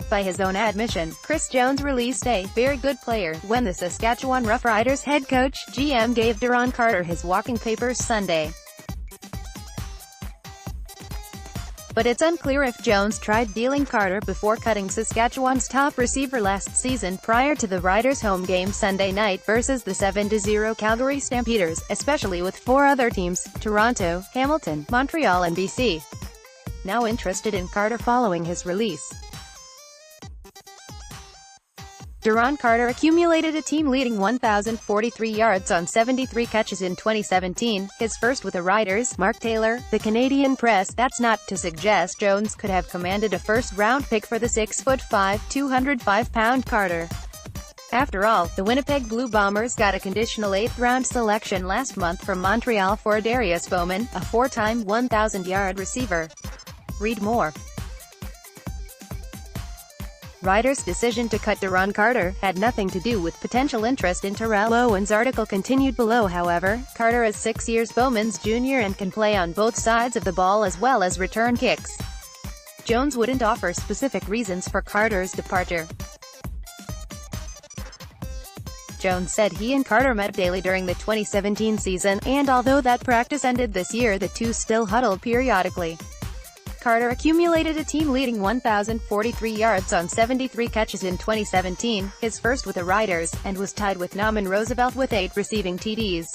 By his own admission, Chris Jones released a very good player when the Saskatchewan Roughriders head coach, GM, gave Duron Carter his walking papers Sunday. But it's unclear if Jones tried dealing Carter before cutting Saskatchewan's top receiver last season prior to the Riders' home game Sunday night versus the 7-0 Calgary Stampeders, especially with four other teams, Toronto, Hamilton, Montreal and BC, now interested in Carter following his release. Duron Carter accumulated a team-leading 1,043 yards on 73 catches in 2017, his first with the Riders. Mark Taylor, the Canadian press, that's not to suggest Jones could have commanded a first-round pick for the 6'5", 205-pound Carter. After all, the Winnipeg Blue Bombers got a conditional 8th-round selection last month from Montreal for Darius Bowman, a four-time 1,000-yard receiver. Read more. Riders' decision to cut Duron Carter had nothing to do with potential interest in Terrell Owens' article continued below. However, Carter is 6 years Bowman's junior and can play on both sides of the ball as well as return kicks. Jones wouldn't offer specific reasons for Carter's departure. Jones said he and Carter met daily during the 2017 season, and although that practice ended this year, the two still huddled periodically. Carter accumulated a team-leading 1,043 yards on 73 catches in 2017, his first with the Riders, and was tied with Norman Roosevelt with 8 receiving TDs.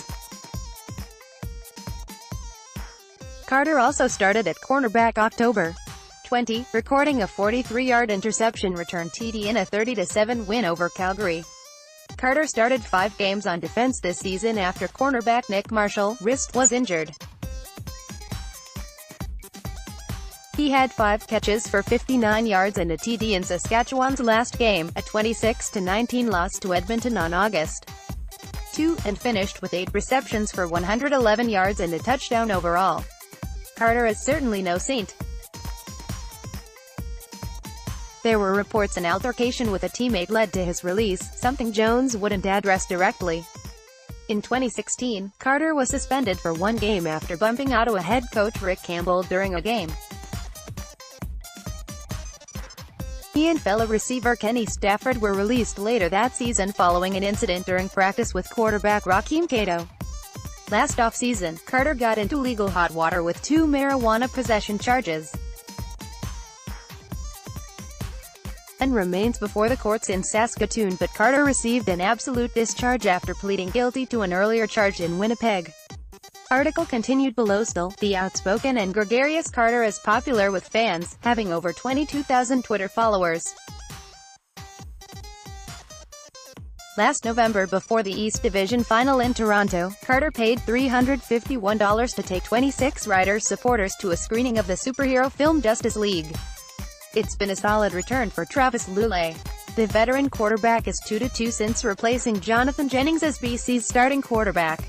Carter also started at cornerback October 20, recording a 43-yard interception return TD in a 30-7 win over Calgary. Carter started 5 games on defense this season after cornerback Nick Marshall's wrist was injured. He had 5 catches for 59 yards and a TD in Saskatchewan's last game, a 26-19 loss to Edmonton on August 2, and finished with 8 receptions for 111 yards and a touchdown overall. Carter is certainly no saint. There were reports an altercation with a teammate led to his release, something Jones wouldn't address directly. In 2016, Carter was suspended for 1 game after bumping Ottawa head coach Rick Campbell during a game. He and fellow receiver Kenny Stafford were released later that season following an incident during practice with quarterback Raheem Cato. Last offseason, Carter got into legal hot water with 2 marijuana possession charges and remains before the courts in Saskatoon, but Carter received an absolute discharge after pleading guilty to an earlier charge in Winnipeg. Article continued below. Still, the outspoken and gregarious Carter is popular with fans, having over 22,000 Twitter followers. Last November, before the East Division final in Toronto, Carter paid $351 to take 26 Riders supporters to a screening of the superhero film Justice League. It's been a solid return for Travis Lulay. The veteran quarterback is 2-2 since replacing Jonathan Jennings as BC's starting quarterback.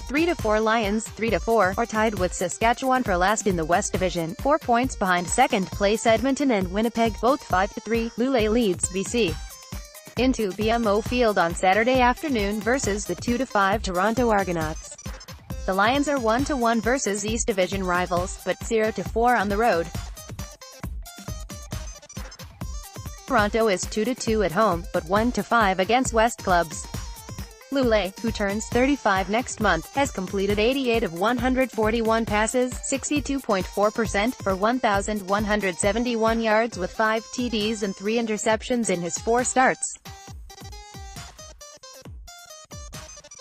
3-4 Lions, 3-4, are tied with Saskatchewan for last in the West Division, 4 points behind second-place Edmonton and Winnipeg, both 5-3. Lulay leads BC into BMO Field on Saturday afternoon versus the 2-5 Toronto Argonauts. The Lions are 1-1 versus East Division rivals, but 0-4 on the road. Toronto is 2-2 at home, but 1-5 against West clubs. Lulay, who turns 35 next month, has completed 88 of 141 passes, 62.4%, for 1,171 yards with 5 TDs and 3 interceptions in his 4 starts.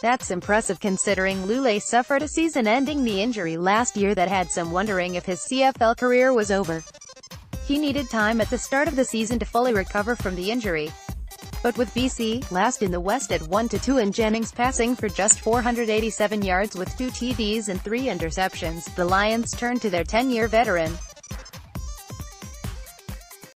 That's impressive considering Lulay suffered a season-ending knee injury last year that had some wondering if his CFL career was over. He needed time at the start of the season to fully recover from the injury. But with BC, last in the West at 1-2 and Jennings passing for just 487 yards with 2 TDs and 3 interceptions, the Lions turned to their 10-year veteran.